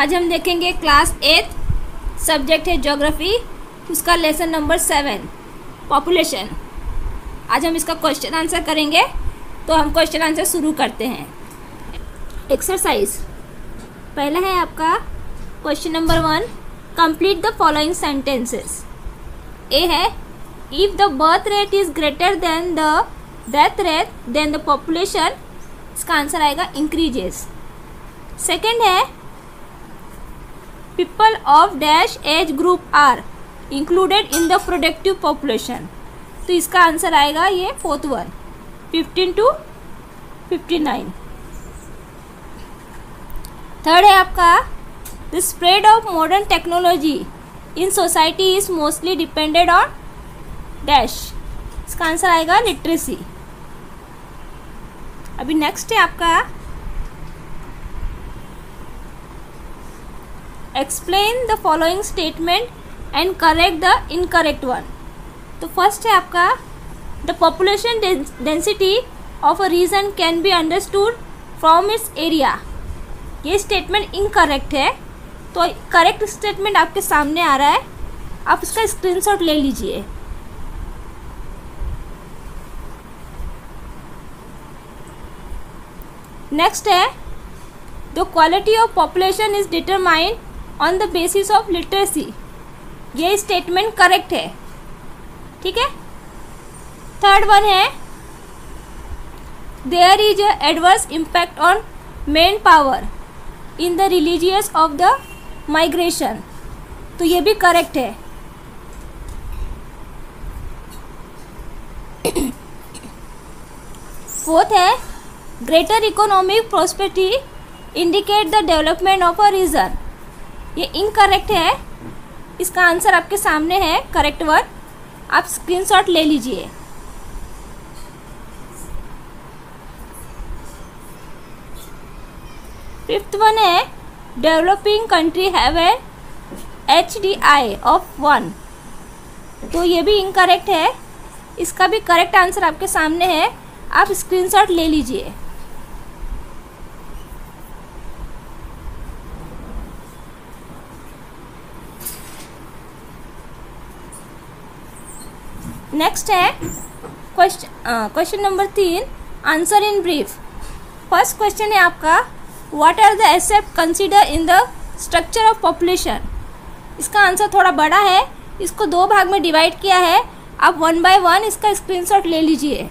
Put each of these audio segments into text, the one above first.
आज हम देखेंगे क्लास 8 सब्जेक्ट है ज्योग्राफी, उसका लेसन नंबर 7 पॉपुलेशन। आज हम इसका क्वेश्चन आंसर करेंगे, तो हम क्वेश्चन आंसर शुरू करते हैं। एक्सरसाइज पहला है आपका question number 1, complete the following sentences. A है if the birth rate is greater than the death rate then the population, इसका आंसर आएगा इंक्रीजेस। सेकेंड है people of dash age group are included in the productive population, तो इसका answer आएगा ये fourth one 15 to 59। Third है आपका the spread of modern technology in society is mostly dependent on dash, इसका answer आएगा literacy. अभी नेक्स्ट है आपका explain the following statement and correct the incorrect one. तो फर्स्ट है आपका the population density of a region can be understood from its area, ये statement incorrect है। तो करेक्ट स्टेटमेंट आपके सामने आ रहा है, आप इसका स्क्रीनशॉट ले लीजिए। नेक्स्ट है the quality of population is determined on the basis of literacy, ये स्टेटमेंट करेक्ट है, ठीक है। थर्ड वन है there is a adverse impact on man power in the religious of the migration, तो ये भी करेक्ट है। फोर्थ है greater economic prosperity indicate the development of a region, ये इनकरेक्ट है, इसका आंसर आपके सामने है करेक्ट वन, आप स्क्रीनशॉट ले लीजिए। फिफ्थ वन है developing country have a HDI of 1, तो ये भी इनकरेक्ट है, इसका भी करेक्ट आंसर आपके सामने है, आप स्क्रीनशॉट ले लीजिए। नेक्स्ट है question number 3, answer in brief. First question है आपका what are the aspect consider in the structure of population, इसका आंसर थोड़ा बड़ा है, इसको दो भाग में डिवाइड किया है, आप 1 by 1 इसका स्क्रीनशॉट ले लीजिए।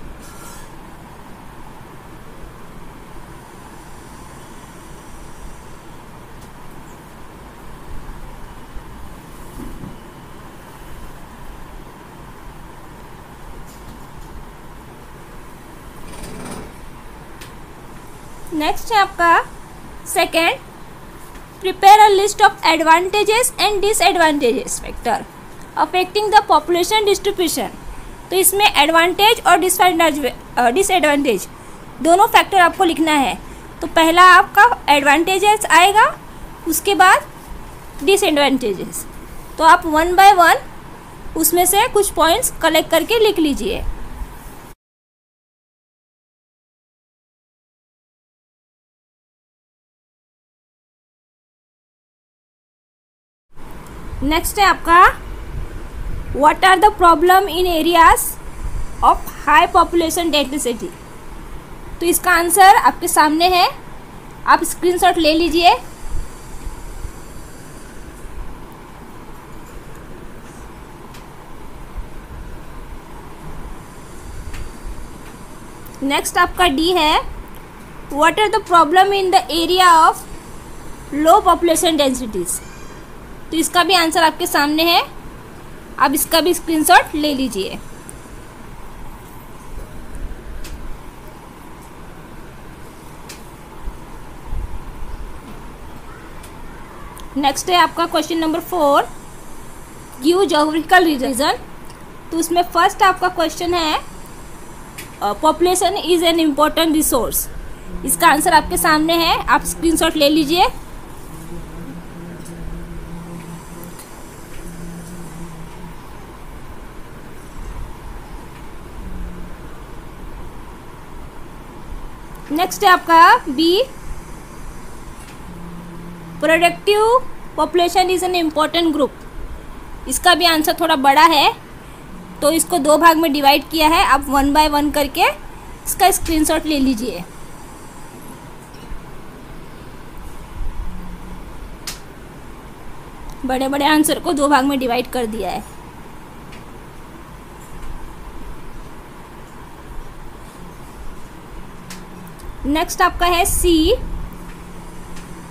नेक्स्ट है आपका second, prepare a list of advantages and disadvantages factor affecting the population distribution, तो इसमें एडवांटेज और डिसएडवांटेज दोनों फैक्टर आपको लिखना है। तो पहला आपका एडवांटेजेस आएगा, उसके बाद डिसएडवांटेजेस, तो आप 1 by 1 उसमें से कुछ पॉइंट्स कलेक्ट करके लिख लीजिए। नेक्स्ट है आपका what are the problem in areas of high population density, तो इसका आंसर आपके सामने है, आप स्क्रीनशॉट ले लीजिए। नेक्स्ट आपका डी है what are the problem in the area of low population densities, तो इसका भी आंसर आपके सामने है, आप इसका भी स्क्रीनशॉट ले लीजिए। नेक्स्ट है आपका question number 4, give geographical reason, तो उसमें फर्स्ट आपका क्वेश्चन है population is an important resource, इसका आंसर आपके सामने है, आप स्क्रीनशॉट ले लीजिए। नेक्स्ट है आपका B, productive population is an important group. इसका भी आंसर थोड़ा बड़ा है, तो इसको 2 भाग में डिवाइड किया है। आप 1 बाय 1 करके इसका स्क्रीनशॉट ले लीजिए। बड़े बड़े आंसर को 2 भाग में डिवाइड कर दिया है। नेक्स्ट आपका है C,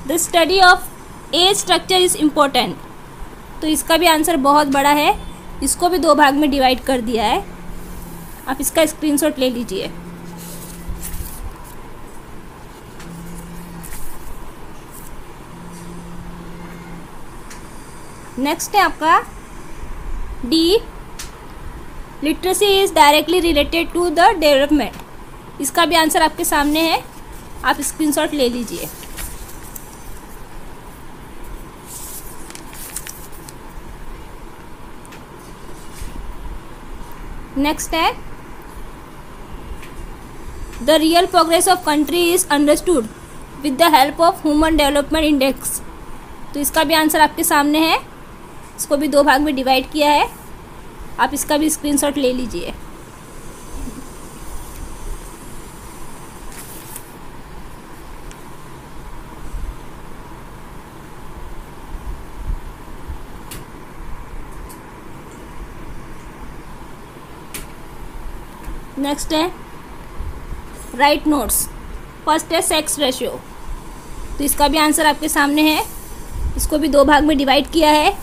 the study of age structure is important. तो इसका भी आंसर बहुत बड़ा है, इसको भी 2 भाग में डिवाइड कर दिया है। आप इसका स्क्रीनशॉट ले लीजिए। नेक्स्ट है आपका D, literacy is directly related to the development. इसका भी आंसर आपके सामने है, आप स्क्रीनशॉट ले लीजिए। नेक्स्ट है the real progress of country is understood with the help of human development index. तो इसका भी आंसर आपके सामने है, इसको भी 2 भाग में डिवाइड किया है। आप इसका भी स्क्रीनशॉट ले लीजिए। नेक्स्ट है राइट नोट्स। फर्स्ट है सेक्स रेशियो। तो इसका भी आंसर आपके सामने है, इसको भी 2 भाग में डिवाइड किया है।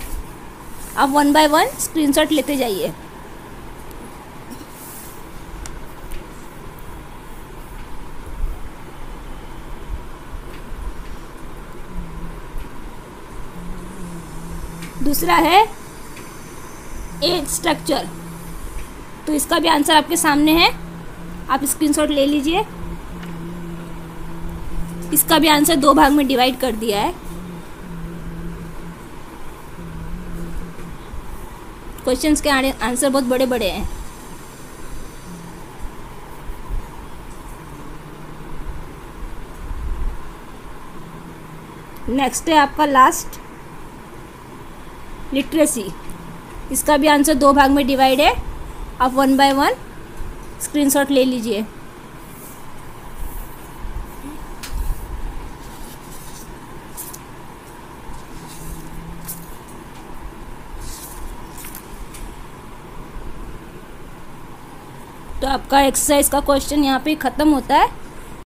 आप 1 बाय 1 स्क्रीनशॉट लेते जाइए। दूसरा है एज स्ट्रक्चर। तो इसका भी आंसर आपके सामने है, आप स्क्रीनशॉट ले लीजिए। इसका भी आंसर 2 भाग में डिवाइड कर दिया है। क्वेश्चंस के आंसर बहुत बड़े बड़े हैं। नेक्स्ट है आपका लास्ट, लिटरेसी। इसका भी आंसर 2 भाग में डिवाइड है। आप 1 बाय 1 स्क्रीनशॉट ले लीजिए। तो आपका एक्सरसाइज का क्वेश्चन यहाँ पे ख़त्म होता है।